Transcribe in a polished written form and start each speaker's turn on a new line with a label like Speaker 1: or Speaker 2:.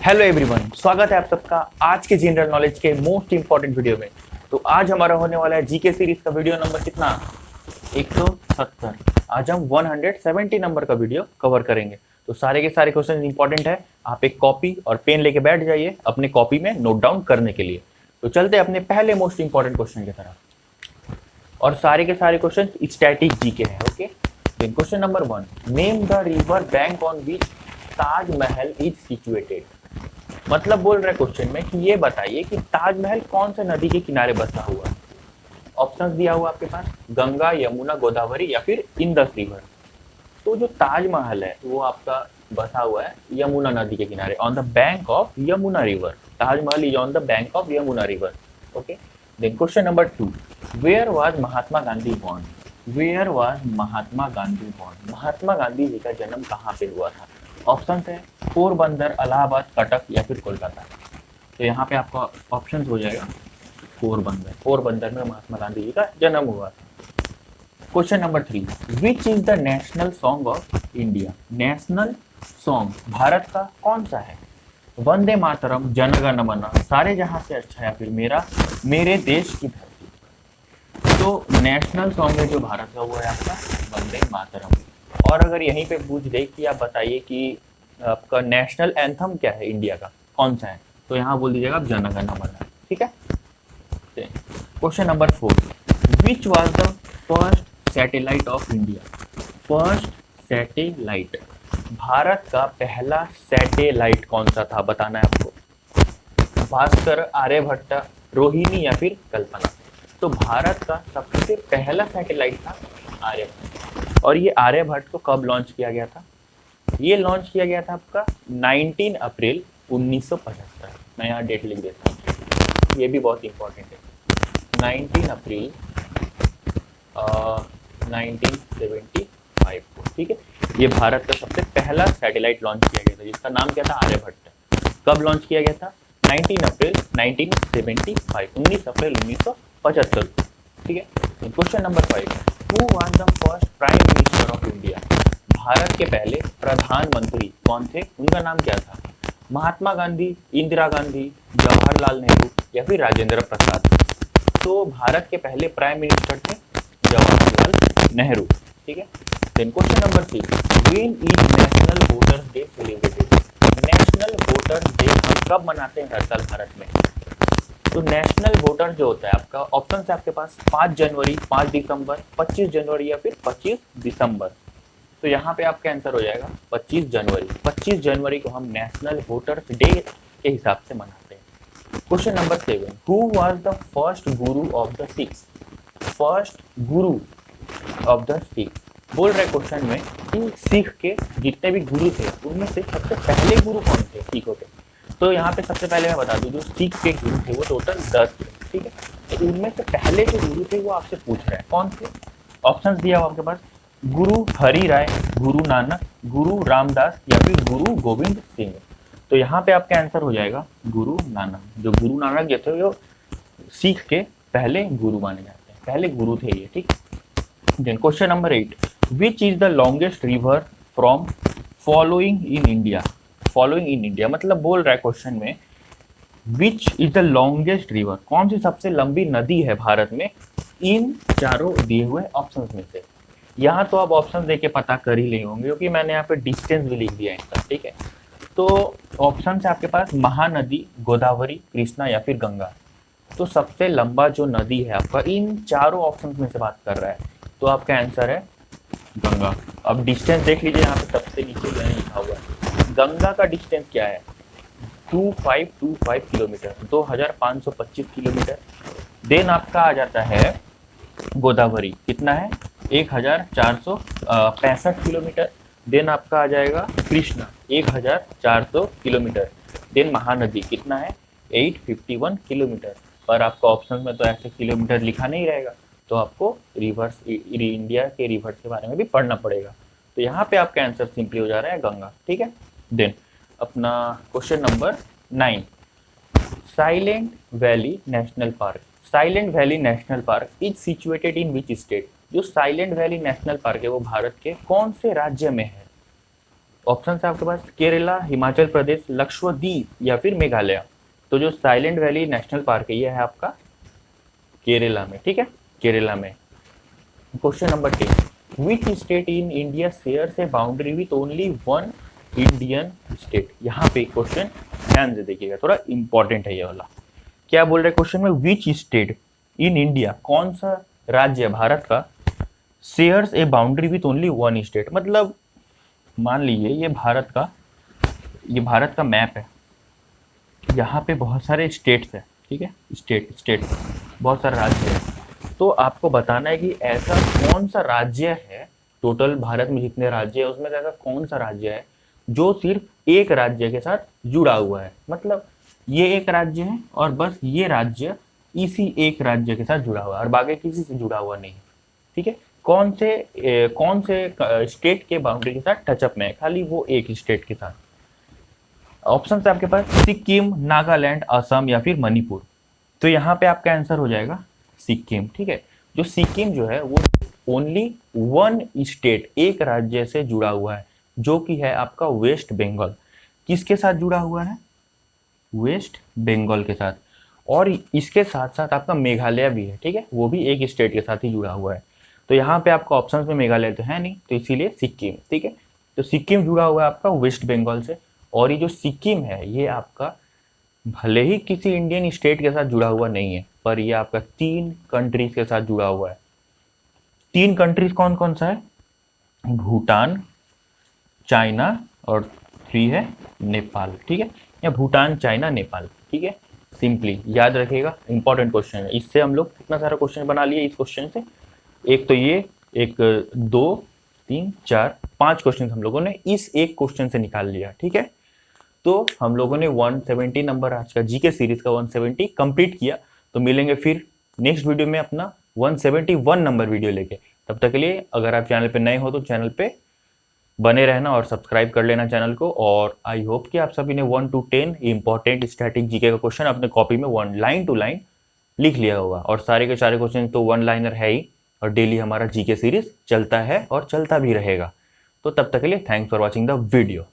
Speaker 1: Hello everyone, स्वागत है आप सबका आज के जनरल नॉलेज के मोस्ट इंपॉर्टेंट वीडियो में। तो आज हमारा होने वाला है जीके सीरीज का वीडियो नंबर कितना 170। आज हम 170 नंबर का वीडियो कवर करेंगे। तो सारे के सारे क्वेश्चन इंपॉर्टेंट है। आप एक कॉपी और पेन लेके बैठ जाइए अपने कॉपी में नोट डाउन करने के लिए। तो चलते अपने पहले मोस्ट इंपॉर्टेंट क्वेश्चन की तरफ, और सारे के सारे क्वेश्चन स्टैटिक जीके हैं। Okay, question number 1, name the river bank on which Taj Mahal is situated. मतलब बोल रहे क्वेश्चन में कि ये बताइए कि ताजमहल कौन से नदी के किनारे बसा हुआ है। ऑप्शंस दिया हुआ आपके पास, गंगा, यमुना, गोदावरी या फिर इंदस रिवर। तो जो ताजमहल है वो आपका बसा हुआ है यमुना नदी के किनारे, on the bank of Yamuna river. Taj Mahal is on the bank of Yamuna river. Okay, then question number 2, where was Mahatma Gandhi born. Where was Mahatma Gandhi born. Mahatma Gandhi ji का जन्म कहाँ पे हुआ था। ऑप्शन है पोरबंदर, इलाहाबाद, कटक या फिर कोलकाता। तो यहाँ पे आपका ऑप्शन हो जाएगा पोरबंदर। पोरबंदर में महात्मा गांधी जी का जन्म हुआ था। Question number 3, which is the national song of India. National song Bharat का कौन सा है। वंदे मातरम, जन गण मन, सारे जहां से अच्छा या फिर मेरे देश की धरती। तो नेशनल सॉन्ग है जो भारत का वो है आपका वंदे मातरम। और अगर यहीं पे पूछ दे कि आप बताइए कि आपका नेशनल एंथम क्या है इंडिया का, कौन सा है, तो यहाँ बोल दीजिएगा आप जन गण मन। ठीक है। Question number 4, which was the first satellite of India. First satellite, Bharat का पहला सैटेलाइट कौन सा था बताना है आपको। भास्कर, आर्यभट्ट, रोहिणी या फिर कल्पना। तो भारत का सबसे पहला सैटेलाइट था आर्यभट्ट। और ये आर्यभट्ट को कब लॉन्च किया गया था। ये लॉन्च किया गया था आपका 19 अप्रैल 1975। मैं यहाँ डेट लिख देता हूँ, ये भी बहुत इंपॉर्टेंट है। 19 अप्रैल 1975 को। ठीक है, ये भारत का सबसे पहला सैटेलाइट लॉन्च किया गया था जिसका नाम क्या था, आर्यभट्ट। कब लॉन्च किया गया था, 19 अप्रैल 1975, 19 अप्रैल 1975। ठीक है। Question number 5, who was the first prime minister of India. Bharat के पहले प्रधानमंत्री कौन थे, उनका नाम क्या था। महात्मा गांधी, इंदिरा गांधी, जवाहरलाल नेहरू या फिर राजेंद्र प्रसाद। तो भारत के पहले प्राइम मिनिस्टर थे जवाहरलाल नेहरू। ठीक है। Then question number 6, when is national voters day celebrated. National voters day हम कब मनाते हैं हर साल भारत में। तो नेशनल वोटर जो होता है आपका, ऑप्शन है आपके पास 5 जनवरी, 5 दिसंबर, 25 जनवरी या फिर 25 दिसंबर। तो यहाँ पे आपका आंसर हो जाएगा 25 जनवरी। 25 जनवरी को हम नेशनल वोटर्स डे के हिसाब से मनाते हैं। Question number 7, who was the first Guru of the six. First Guru of the six बोल रहे क्वेश्चन में कि सिख के जितने भी गुरु थे उनमें से सबसे पहले गुरु कौन थे सिखों के। तो यहाँ पे सबसे पहले मैं बता दूं, जो सिख के गुरु थे वो टोटल 10 थे। ठीक है। तो उनमें से पहले जो गुरु थे वो आपसे पूछ रहे हैं कौन थे। ऑप्शंस दिया हुआ आपके पास, गुरु हरि राय, गुरु नानक, गुरु रामदास या फिर गुरु गोविंद सिंह। तो यहाँ पे आपका आंसर हो जाएगा गुरु नानक। जो गुरु नानक जो थे वो सिख के पहले गुरु माने जाते हैं, पहले गुरु थे ये। ठीक। Then question number 8, which is the longest river from following in India. Following in India मतलब बोल रहा है क्वेश्चन में which is the longest river, कौन सी सबसे लंबी नदी है भारत में इन चारों दिए हुए ऑप्शंस में से। यहाँ तो आप ऑप्शन देके पता कर ही ले होंगे क्योंकि मैंने यहाँ पे डिस्टेंस भी लिख दिया है इसका। ठीक है। तो ऑप्शन है आपके पास महानदी, गोदावरी, कृष्णा या फिर गंगा। तो सबसे लंबा जो नदी है आपका इन चारों ऑप्शन में से बात कर रहा है, तो आपका आंसर है गंगा। अब डिस्टेंस देख लीजिए, यहाँ पे सबसे नीचे मैंने लिखा हुआ है गंगा का डिस्टेंस क्या है, 2525 किलोमीटर, 2525 किलोमीटर। देन आपका आ जाता है गोदावरी, कितना है 1465 किलोमीटर। देन आपका आ जाएगा कृष्णा 1400 किलोमीटर। देन महानदी कितना है 851 किलोमीटर। पर आपका ऑप्शन में तो ऐसे किलोमीटर लिखा नहीं रहेगा, तो आपको रिवर्स इंडिया के रिवर्स के बारे में भी पढ़ना पड़ेगा। तो यहाँ पे आपका आंसर सिंपली हो जा रहा है गंगा। ठीक है। देन अपना question number 9, silent valley national park. Silent valley national park is situated in which state. जो साइलेंट वैली नेशनल पार्क है वो भारत के कौन से राज्य में है। ऑप्शन है आपके पास केरला, हिमाचल प्रदेश, लक्षद्वीप या फिर मेघालय। तो जो साइलेंट वैली नेशनल पार्क है ये है आपका केरला में, ठीक है, केरला में। Question number 10, which state in India shares A boundary with only one Indian state. यहाँ पे क्वेश्चन ध्यान से देखिएगा, थोड़ा इंपॉर्टेंट है ये वाला। क्या बोल रहे हैं क्वेश्चन में, विच स्टेट इन इंडिया, कौन सा राज्य भारत का, shares A boundary with only one state. मतलब मान लीजिए ये भारत का मैप है, यहाँ पे बहुत सारे स्टेट्स हैं, ठीक है, स्टेट बहुत सारे राज्य है। तो आपको बताना है कि ऐसा कौन सा राज्य है, टोटल भारत में जितने राज्य है उसमें से ऐसा कौन सा राज्य है जो सिर्फ एक राज्य के साथ जुड़ा हुआ है। मतलब ये एक राज्य है और बस ये राज्य इसी एक राज्य के साथ जुड़ा हुआ है और बाकी किसी से जुड़ा हुआ नहीं है, ठीक है। कौन से स्टेट के बाउंड्री के साथ टचअप में है, खाली वो एक स्टेट के साथ। ऑप्शन है आपके पास सिक्किम, नागालैंड, असम या फिर मणिपुर। तो यहाँ पे आपका आंसर हो जाएगा सिक्किम, ठीक है। जो सिक्किम जो है वो ओनली वन स्टेट, एक राज्य से जुड़ा हुआ है, जो कि है आपका वेस्ट बंगाल। किसके साथ जुड़ा हुआ है, वेस्ट बंगाल के साथ। और इसके साथ साथ आपका मेघालय भी है, ठीक है, वो भी एक स्टेट के साथ ही जुड़ा हुआ है। तो यहाँ पे आपका ऑप्शन में मेघालय तो है नहीं, तो इसीलिए सिक्किम, ठीक है। तो सिक्किम जुड़ा हुआ है आपका वेस्ट बंगाल से। और ये जो सिक्किम है ये आपका भले ही किसी इंडियन स्टेट के साथ जुड़ा हुआ नहीं है, पर ये आपका 3 कंट्रीज के साथ जुड़ा हुआ है। 3 कंट्रीज कौन कौन सा है, भूटान, चाइना और 3 है नेपाल, ठीक है। या भूटान, चाइना, नेपाल, ठीक है। सिंपली याद रखिएगा, इंपॉर्टेंट क्वेश्चन है। इससे हम लोग कितना सारा क्वेश्चन बना लिए इस क्वेश्चन से, एक तो ये, एक 2 3 4 5 क्वेश्चन हम लोगों ने इस एक क्वेश्चन से निकाल लिया, ठीक है। तो हम लोगों ने 170 नंबर आज का जीके सीरीज का 170 कंप्लीट किया। तो मिलेंगे फिर नेक्स्ट वीडियो में अपना 171 नंबर वीडियो लेके। तब तक के लिए अगर आप चैनल पे नए हो तो चैनल पे बने रहना और सब्सक्राइब कर लेना चैनल को। और आई होप कि आप सभी ने 1 to 10 इंपॉर्टेंट स्टैटिक जीके का क्वेश्चन अपने कॉपी में 1 लाइन टू लाइन लिख लिया होगा। और सारे के सारे क्वेश्चन तो 1 लाइनर है ही, और डेली हमारा जीके सीरीज चलता है और चलता भी रहेगा। तो तब तक के लिए thanks for watching the video.